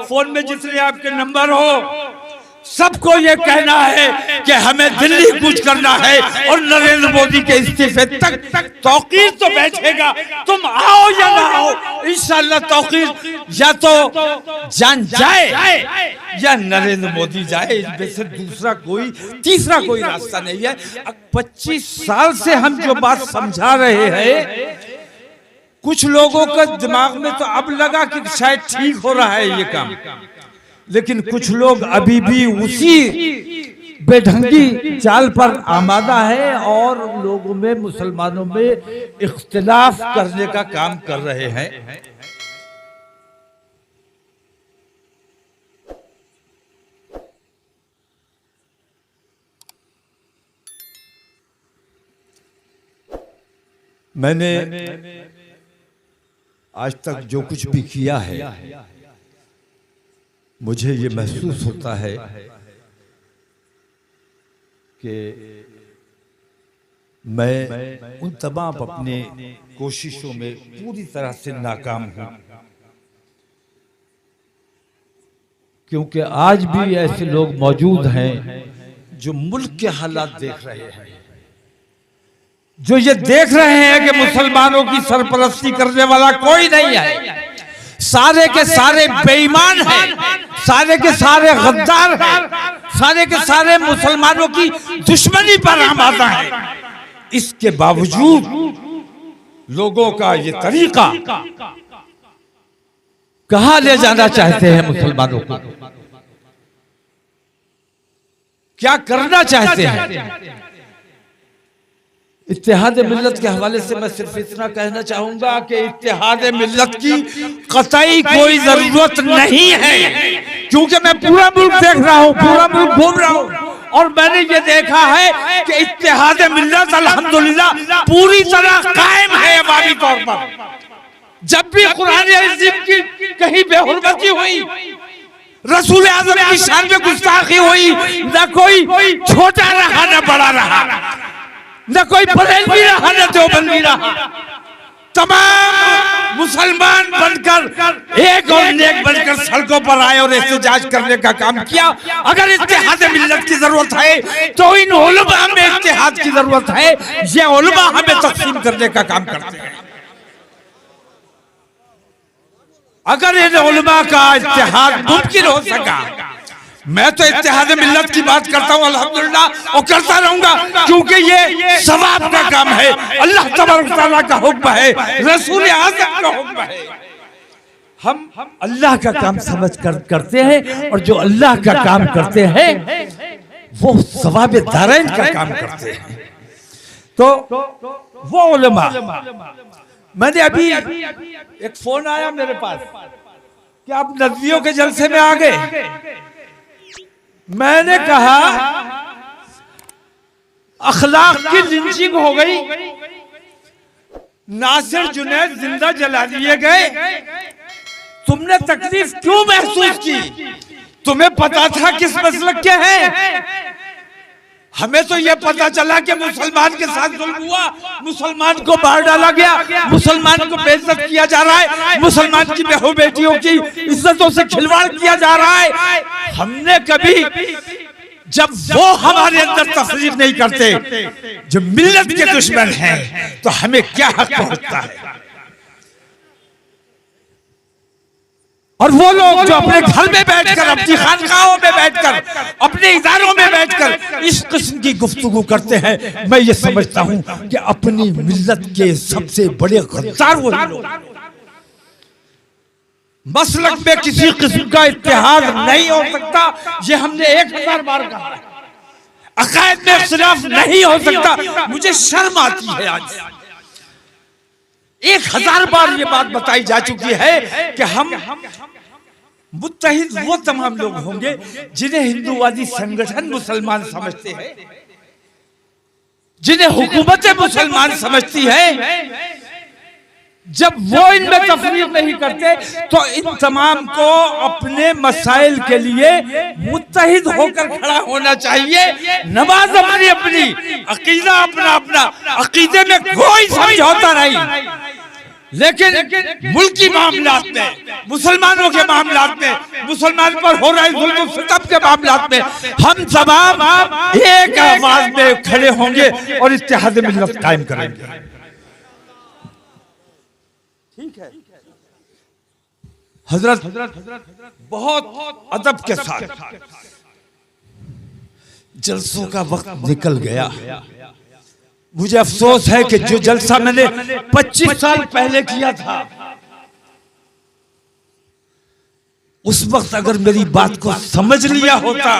Phone में जितने आपके नंबर हो, सबको ये कहना है कि हमें दिल्ली कूच करना है और नरेंद्र मोदी के इस्तीफे तक तौकीर तो बैठेगा। तुम आओ या ना आओ, इंशाल्लाह तौकीर या तो जान जाए या नरेंद्र मोदी जाए, इसमें से दूसरा कोई तीसरा कोई रास्ता नहीं है। 25 साल से हम जो बात समझा रहे हैं, कुछ लोगों का दिमाग में तो अब लगा कि शायद ठीक हो रहा है ये काम, लेकिन कुछ लोग अभी भी उसी बेढंगी चाल पर आमादा है और लोगों में, मुसलमानों में इख्तिलाफ करने का काम कर रहे हैं। मैंने आज तक जो कुछ भी किया है, मुझे ये महसूस होता है कि मैं उन तमाम अपने कोशिशों में पूरी तरह से नाकाम हूं, क्योंकि आज भी ऐसे लोग मौजूद हैं जो मुल्क के हालात देख रहे हैं, जो ये देख रहे हैं कि मुसलमानों की सरपरस्ती करने वाला कोई नहीं है, सारे के सारे बेईमान हैं, सारे के सारे गद्दार हैं, सारे के सारे मुसलमानों की दुश्मनी पर आमादा है। इसके बावजूद लोगों का ये तरीका कहां ले जाना चाहते हैं मुसलमानों को, क्या करना चाहते हैं। इत्तेहाद मिल्लत के हवाले से मैं सिर्फ इतना कहना चाहूंगा कि इत्तेहाद मिल्लत की कतई कोई जरूरत नहीं है, क्योंकि मैं पूरा मुल्क देख रहा हूं, पूरा मुल्क घूम रहा हूं और मैंने ये देखा है कि इत्तेहाद मिल्लत अल्हम्दुलिल्लाह पूरी तरह कायम है अवामी तौर पर। जब भी कुरान अज़ीम की कहीं बेहुरमती हुई, रसूल आज़म की शान में गुस्ताखी हुई, न कोई छोटा रहा न बड़ा रहा, न कोई बरेलवी रहा न देवबंदी रहा, तमाम मुसलमान बनकर एक और नेक बनकर सड़कों पर आए और एहतजाज करने का काम किया। अगर इत्तेहाद मिल्लत की जरूरत है तो इन उलमा में इत्तेहाद की जरूरत है, ये उलमा हमें तक़सीम करने का काम करते हैं। अगर इन उलमा का इत्तेहाद मुमकिन हो सका, मैं तो इत्तेहाद मिल्लत की बात करता हूं अल्हम्दुलिल्लाह और करता रहूंगा, क्योंकि ये सवाब का काम है, अल्लाह तबारक तआला का हुक्म है, रसूल आज़म का हुक्म है। हम अल्लाह का काम समझ कर करते हैं और जो अल्लाह का काम करते हैं वो सवाब दारैन का काम करते हैं। तो वो उलमा, मैंने अभी एक फोन आया मेरे पास कि आप नदवियों के जलसे में आ गए। मैंने कहा अखलाक की लिंचिंग हो गई, नासिर जुनैद जिंदा जला दिए गए, तुमने तकलीफ क्यों महसूस की? तुम्हें पता था किस मसलक के हैं? हमें तो यह पता चला कि मुसलमान के साथ जुल्म हुआ, मुसलमान को मार डाला गया, मुसलमान को बेइज्जत किया जा रहा है, मुसलमान की बहू बेटियों की इज्जतों से खिलवाड़ किया जा रहा है। हमने कभी, जब वो हमारे अंदर तफरीक नहीं करते जो मिल्लत के दुश्मन हैं, तो हमें क्या हक पहुंचता है? और वो लोग जो अपने घर में बैठकर, अपनी खानकाहों में बैठकर, अपने इदारों में बैठकर इस किस्म की गुफ्तगू करते हैं, मैं ये समझता हूं कि अपनी मिल्लत के सबसे बड़े गद्दार वो लोग। मसलक में किसी किस्म का इत्तेहाद नहीं हो सकता, ये हमने 1000 बार कहा है। अकायद में इख्तिलाफ नहीं हो सकता। मुझे शर्म आती है, आज 1000 बार ये बात बताई जा चुकी है कि हम मुत्तहिद वो तमाम लोग होंगे जिन्हें हिंदूवादी संगठन मुसलमान समझते हैं, जिन्हें हुकूमत मुसलमान समझती है। जब वो इनमें तफरीक नहीं करते तो इन तमाम को अपने मसाइल के लिए मुत्तहिद होकर खड़ा होना चाहिए। नमाज अपनी अपनी, अकीदा अपना अपना, अकीदे में कोई समझौता नहीं। लेकिन मुल्की मामलात में, मुसलमानों के मामलात में, मुसलमान पर हो रहे जुल्म सितम के मामलात में हम तमाम एक आवाज में खड़े होंगे और इत्तेहाद मिल्लत कायम करेंगे। ठीक है। हजरत बहुत अदब के साथ जलसों का वक्त निकल गया। मुझे अफसोस है कि जो जलसा मैंने 25 साल पहले किया था, उस वक्त अगर मेरी बात को समझ लिया होता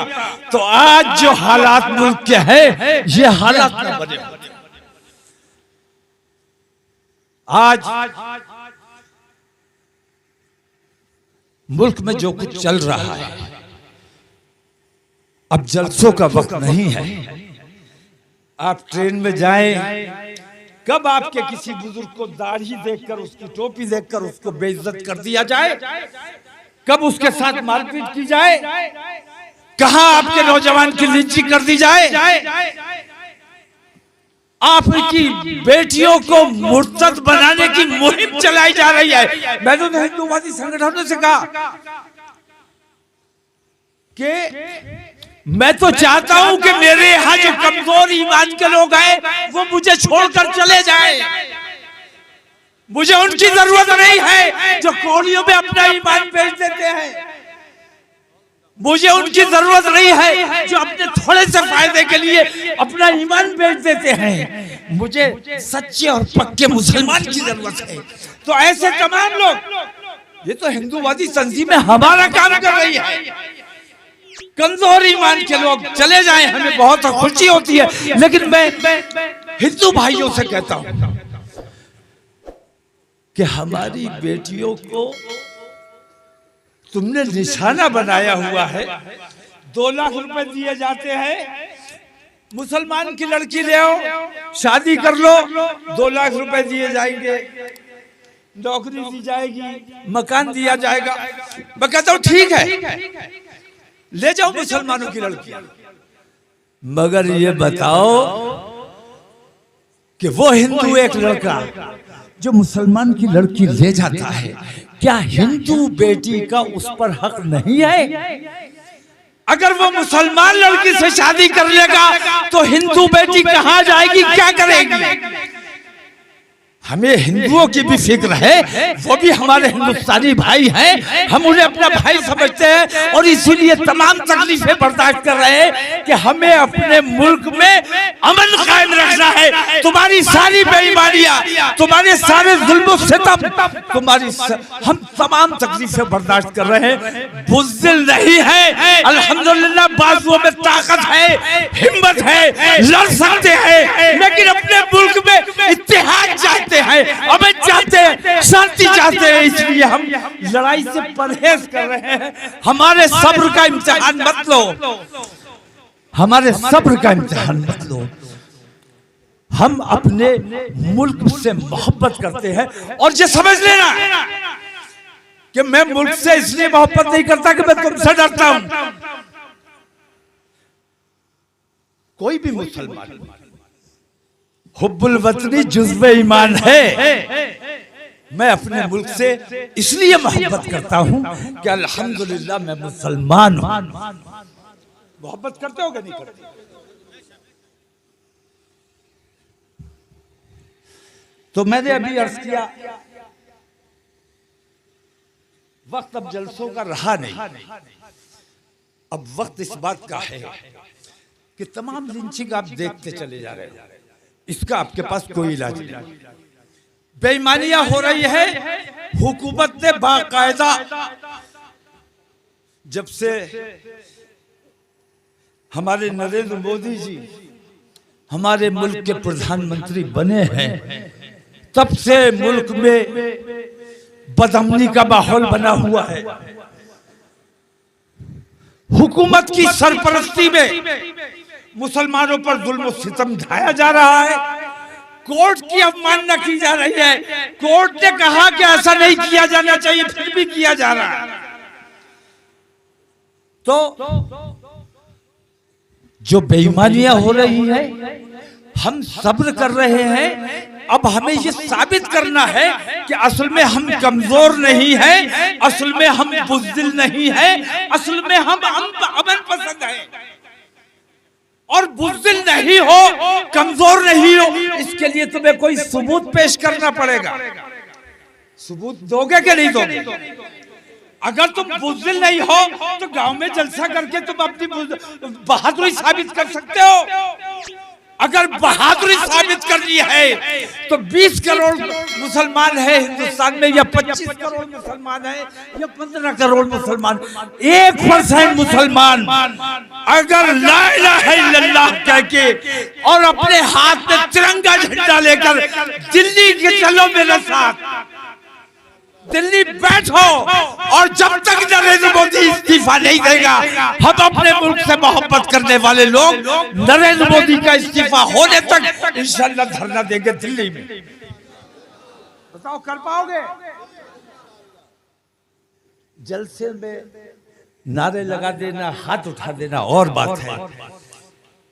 तो आज जो हालात मुल्क के हैं ये हालात न बने होते। आज मुल्क में जो कुछ चल रहा है, अब जलसों का वक्त नहीं है। आप ट्रेन में जाएं, कब आपके किसी बुजुर्ग को दाढ़ी देखकर, उसकी टोपी देखकर उसको बेइज्जत कर दिया जाए, कब उसके साथ मारपीट की जाए, कहां आपके नौजवान की लिंचिंग कर दी जाए, आपकी बेटियों को मुर्तद बनाने की मुहिम चलाई जा रही है। मैंने तो हिंदूवादी संगठनों से कहा कि मैं तो चाहता हूं कि मेरे यहां जो कमजोर ईमान के लोग हैं वो मुझे छोड़कर चले जाएं। मुझे उनकी जरूरत नहीं है जो कौड़ियों में अपना ईमान बेच देते हैं। मुझे उनकी जरूरत नहीं है जो अपने थोड़े से फायदे के लिए अपना ईमान बेच देते हैं। मुझे सच्चे और पक्के मुसलमान की जरूरत है। तो ऐसे तमाम लोग, ये तो हिंदूवादी तंजीमें हमारा काम कर रही है। कमजोर ईमान के लोग चले जाएं, हमें बहुत खुशी होती है। लेकिन मैं हिंदू भाइयों से कहता हूं कि हमारी बेटियों को तुमने निशाना बनाया हुआ है। 2 लाख रुपए दिए जाते हैं, मुसलमान की लड़की ले आओ, शादी कर लो, 2 लाख रुपए दिए जाएंगे, नौकरी दी जाएगी, मकान दिया जाएगा। मैं कहता हूं ठीक है, ले जाओ मुसलमानों की लड़कियां, मगर ये बताओ कि वो हिंदू एक लड़का जो मुसलमान की लड़की ले जाता है, क्या हिंदू बेटी का उस पर हक नहीं है? अगर वो मुसलमान लड़की से शादी कर लेगा तो हिंदू बेटी कहां जाएगी, क्या करेगी? हमें हिंदुओं की भी फिक्र है, वो भी हमारे हिंदुस्तानी भाई हैं, हम उन्हें अपना भाई समझते हैं और इसीलिए तमाम तकलीफें बर्दाश्त कर रहे हैं कि हमें अपने मुल्क में अमन कायम रखना है। तुम्हारी सारी बेईमानियां, तुम्हारे सारे जुल्म सितम, हम तमाम तकलीफें बर्दाश्त कर रहे हैं। बुज़दिल नहीं है, अल्हम्दुलिल्लाह बाजुओं में ताकत है, हिम्मत है, लड़ सकते हैं, लेकिन अपने मुल्क में इत्तेहाद चाहते हैं, अमन चाहते हैं, शांति चाहते हैं। इसलिए हम लड़ाई से परहेज कर रहे हैं। हमारे सब्र का इम्तिहान मत लो, हमारे सब्र का इम्तिहान मत लो। हम अपने मुल्क से मोहब्बत करते हैं और ये समझ लेना कि मैं मुल्क से इसलिए मोहब्बत नहीं करता कि मैं तुमसे डरता हूं। कोई भी मुसलमान हुब्बुल वतनी जुज़्वे ईमान है। मैं अपने मुल्क से इसलिए मोहब्बत करता हूं कि अल्हम्दुलिल्लाह मैं मुसलमान हूं। मोहब्बत करते हो कि नहीं करते? तो मैंने अभी अर्ज किया, वक्त अब जलसों का रहा नहीं। अब वक्त इस बात का है कि तमाम लिंचिंग आप देखते चले जा रहे हो, इसका आपके पास कोई इलाज नहीं। बेईमानियां हो रही है। हुकूमत ने बाकायदा जब से हमारे नरेंद्र मोदी जी हमारे मुल्क के प्रधानमंत्री बने हैं, तब से मुल्क में बदअमनी का माहौल बना हुआ है। हुकूमत की सरपरस्ती में मुसलमानों पर जुल्म सितम ढाया जा रहा है। कोर्ट की अवमानना की जा रही है। कोर्ट ने कहा कि ऐसा नहीं किया जाना चाहिए, फिर भी किया जा रहा है। तो जो बेईमानियां हो रही है, हम सब्र कर रहे हैं अब हमें ये साबित करना है कि असल में हम कमजोर नहीं हैं, असल में हम बुज़दिल नहीं हैं, असल में हम अमन पसंद हैं। और बुज़दिल नहीं हो, कमजोर नहीं हो, इसके लिए तुम्हें कोई सबूत पेश करना पड़ेगा। सबूत दोगे कि नहीं दोगे? अगर तुम बुज़दिल नहीं हो तो गांव में जलसा करके तुम अपनी बहादुरी साबित कर सकते हो। अगर बहादुरी साबित करनी है तो 20 करोड़ मुसलमान है हिंदुस्तान में, या 25 करोड़ मुसलमान है, या 15 करोड़ मुसलमान, 1% मुसलमान अगर ला इलाहा इल्लल्लाह कह के और अपने हाथ में तिरंगा झंडा लेकर दिल्ली के चलो मेरे साथ, दिल्ली बैठो, और जब तक नरेंद्र मोदी इस्तीफा नहीं देगा, हम अपने मुल्क से मोहब्बत करने वाले लोग नरेंद्र मोदी का इस्तीफा होने तक इंशाअल्लाह धरना देंगे दिल्ली में। बताओ कर पाओगे? जलसे में नारे लगा देना, हाथ उठा देना और बात है,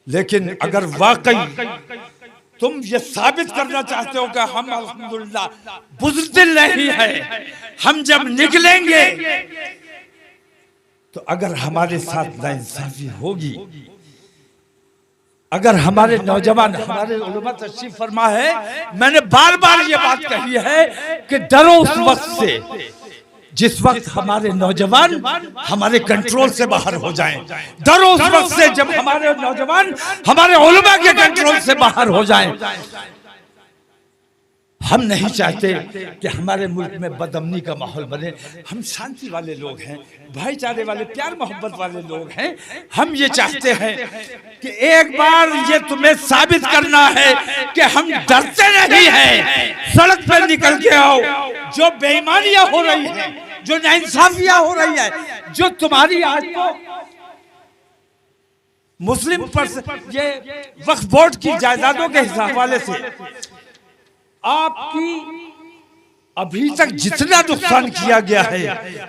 लेकिन अगर वाकई तुम ये साबित करना चाहते हो कि हम अल्हम्दुलिल्लाह बुज़दिल नहीं है, हम जब निकलेंगे तो अगर हमारे साथ नाइंसाफी होगी, अगर हमारे नौजवान, हमारे उलमा तशरीफ फरमा है, मैंने बार बार ये बात कही है कि डरो उस वक्त से जिस वक्त हमारे नौजवान हमारे कंट्रोल से बाहर हो जाएं। डरो उस वक्त से जब हमारे नौजवान हमारे उलमा के कंट्रोल से बाहर हो जाएं। हम नहीं चाहते कि हमारे मुल्क में बदअमनी का माहौल बने। हम शांति वाले लोग हैं, भाईचारे वाले, प्यार मोहब्बत वाले लोग हैं। हम ये चाहते हैं कि एक बार ये तुम्हें साबित करना है कि हम डरते नहीं हैं। सड़क पर निकल के आओ, जो बेईमानियां हो रही हैं, जो नाइंसाफियां हो रही है, जो तुम्हारी आज को मुस्लिम पर ये वक्फ बोर्ड की जायदादों के हवाले से आपकी अभी तक जितना नुकसान किया गया है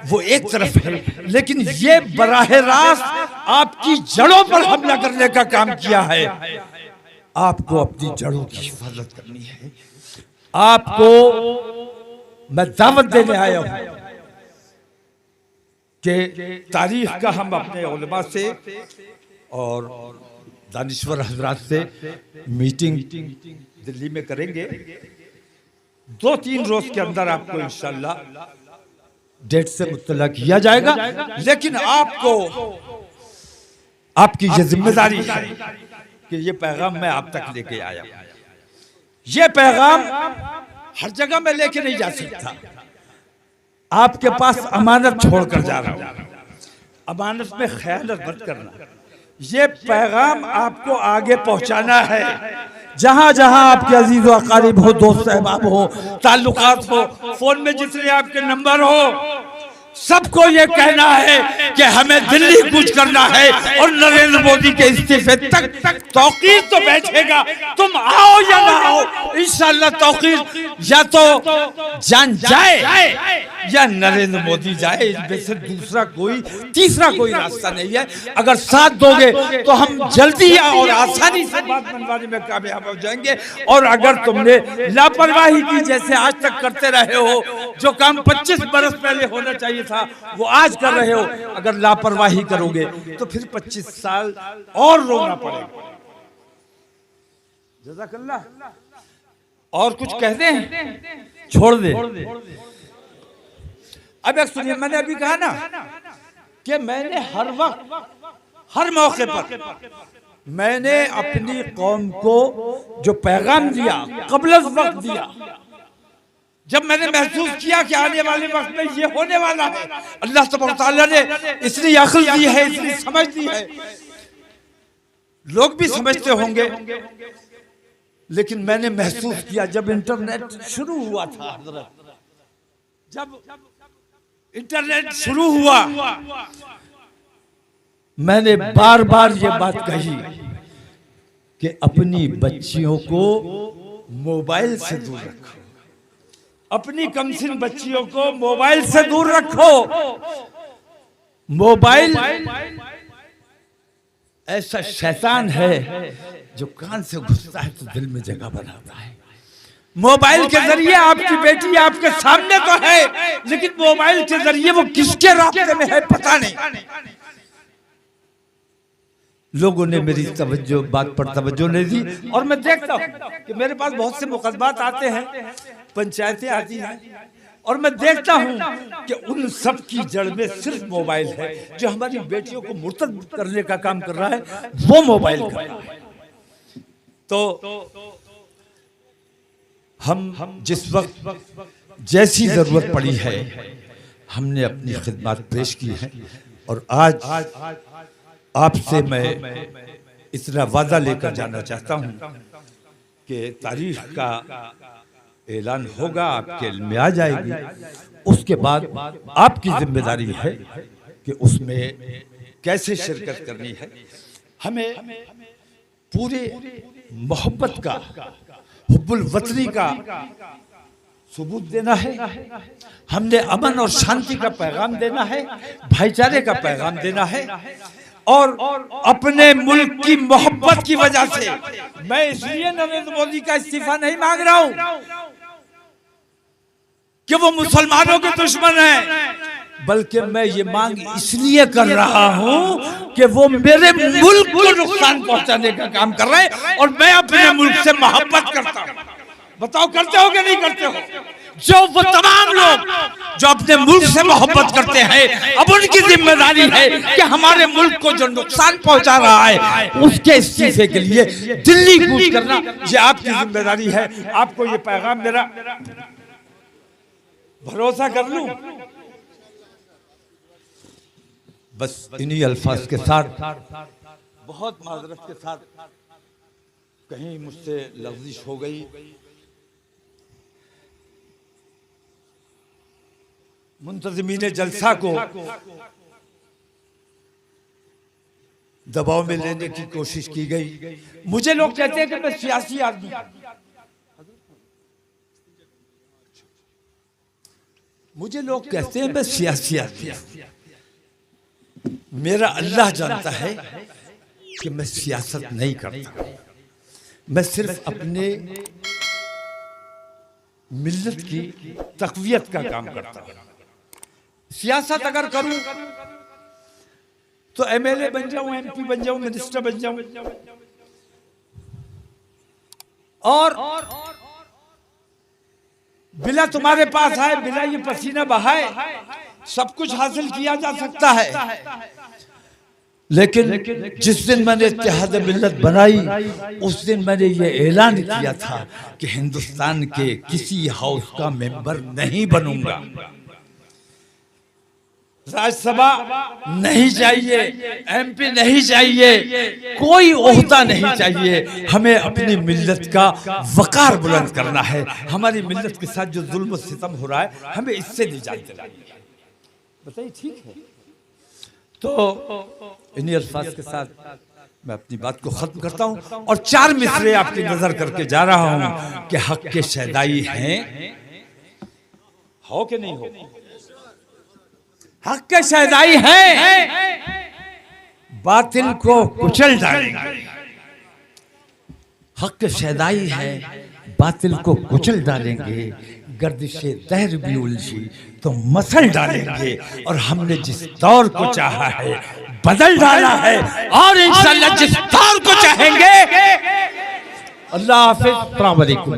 वो एक तरफ है, लेकिन ये बराह रास्त आपकी जड़ों पर हमला करने का काम किया है। आपको अपनी जड़ों की हिफाजत करनी है। आपको मैं दावत देने आया हूं कि तारीख का हम अपने उलमा से और दानिश्वर हजरात से मीटिंग दिल्ली में करेंगे। 2-3 रोज के अंदर आपको इंशाअल्लाह डेट से मुत्तला किया जाएगा। लेकिन आपको आपकी ये जिम्मेदारी है कि ये पैगाम मैं आप तक लेके आया। ये पैगाम हर जगह में लेके नहीं जा सकता। आपके पास अमानत छोड़कर जा रहा हूं। अमानत में खयानत मत करना। ये पैगाम आपको आगे पहुंचाना है। जहां जहां आपके अजीज व अकारीब हो, दोस्त अहबाब हो, ताल्लुकात हो, फोन में जितने आपके नंबर हो, सबको ये कहना है कि हमें दिल्ली कूच करना है और नरेंद्र मोदी के इस्तीफे तक तौकीर तो बैठेगा। तुम आओ या ना आओ, इंशाअल्लाह तौकीर या तो जान जाए या नरेंद्र मोदी जाए। इनमें से दूसरा कोई, तीसरा कोई रास्ता नहीं है। अगर साथ दोगे तो हम जल्दी और आसानी से बात मनवाने में कामयाब हो जाएंगे। और अगर तुमने लापरवाही की, जैसे आज तक करते रहे हो, जो काम 25 बरस पहले होना चाहिए था वो आज कर रहे हो, अगर लापरवाही करोगे तो फिर 25 साल और रोना पड़ेगा। जज़ाकल्लाह। और कुछ कह दें? छोड़ दे। अब एक सुनिए, मैंने अभी कहा ना कि मैंने हर वक्त, हर मौके पर मैंने अपनी कौम को जो पैगाम दिया, क़ब्ल वक्त दिया। जब मैंने महसूस किया कि आने वाले वक्त में ये होने वाला है, अल्लाह तबारक तआला ने इतनी अक्ल दी है, इतनी समझ दी है। लोग भी समझते होंगे, लेकिन मैंने महसूस किया जब इंटरनेट शुरू हुआ था, जब इंटरनेट शुरू हुआ, मैंने बार बार ये बात कही कि अपनी बच्चियों को मोबाइल से दूर रखो। अपनी कमसिन बच्चियों को मोबाइल से दूर रखो। मोबाइल ऐसा शैतान है जो कान से घुसता है तो दिल में जगह बनाता है। मोबाइल के जरिए आपकी बेटी आपके सामने तो है, लेकिन मोबाइल के जरिए वो किसके रास्ते में है पता नहीं। लोगों ने मेरी बात पर तवज्जो नहीं दी और मैं देखता हूं कि मेरे पास बहुत से मुकदमात आते हैं, पंचायतें आती हैं, और मैं देखता हूं कि उन सब की जड़ में सिर्फ मोबाइल है। जो हमारी बेटियों को मुर्तद करने का काम कर रहा है वो मोबाइल का। तो हम जिस वक्त जैसी जरूरत पड़ी है हमने अपनी खिदमत पेश की है, और आज आपसे मैं इतना वादा लेकर जाना चाहता हूं कि तारीख का ऐलान होगा, आपके इल्म में आ जाएगी। उसके बाद आपकी जिम्मेदारी है कि उसमें कैसे शिरकत करनी है। हमें पूरे मोहब्बत का, हुब्बुल वतनी का सबूत देना है। हमने अमन और शांति का पैगाम देना है, भाईचारे का पैगाम देना है, और अपने मुल्क की मोहब्बत की वजह से मैं इसलिए नरेंद्र मोदी का इस्तीफा नहीं मांग रहा हूं कि वो मुसलमानों के दुश्मन है, बल्कि मैं ये मांग इसलिए कर रहा हूं कि वो मेरे मुल्क को नुकसान पहुंचाने का काम कर रहे हैं, और मैं अपने मुल्क से मोहब्बत करता हूं। बताओ करते हो कि नहीं करते हो? जो वो तमाम लोग जो अपने मुल्क से मोहब्बत करते हैं, अब उनकी जिम्मेदारी है कि हमारे मुल्क को जो नुकसान पहुंचा रहा है उसके इस्तीफे के लिए दिल्ली कूच करना, ये आपकी जिम्मेदारी है। आपको ये पैगाम मेरा भरोसा कर लूं, बस इन्हीं अल्फाज के साथ, बहुत माजरत के साथ, कहीं मुझसे लफ्जिश हो गई, मुंतज़िमीन जलसा को दबाव में लेने की कोशिश की गई। मुझे लोग कहते हैं कि मैं सियासी आदमी, मुझे लोग कहते हैं मैं सियासी आदमी। मेरा अल्लाह जानता है कि मैं सियासत नहीं करता, मैं सिर्फ अपने मिल्लत की तक़वियत का काम करता हूं। सियासत अगर करूं तो एमएलए बन जाऊं, एमपी बन जाऊं, मिनिस्टर बन जाऊं, और बिना तुम्हारे पास आए, बिना ये पसीना बहाए सब कुछ हासिल किया जा सकता है। लेकिन जिस दिन मैंने इत्तेहाद मिल्लत बनाई उस दिन मैंने ये ऐलान किया था कि हिंदुस्तान के किसी हाउस का मेंबर नहीं बनूंगा, राज्यसभा नहीं चाहिए, एमपी नहीं चाहिए, कोई ओहदा नहीं चाहिए। हमें अपनी मिल्लत का वकार बुलंद करना है। हमारी मिल्लत के साथ जो जुल्म सितम हो रहा है हमें इससे निजात दिलानी है। बताइए ठीक है? तो इन्हीं अल्फाज के साथ मैं अपनी बात को खत्म करता हूं, और 4 मिसरे आपकी नजर करके जा रहा हूं कि हक के शहदाई हैं, हो कि नहीं हो? हक के शहदाई हैं, बातिल को कुचल डालेंगे। हक के शहदाई है, बातिल को कुचल डालेंगे, गर्दिशे दहर भी उलझी तो मसल डालेंगे, और हमने जिस दौर को चाहा है बदल डाला है, और इंशाअल्लाह जिस दौर को चाहेंगे। अल्लाह हाफिज, अस्सलाम वालेकुम।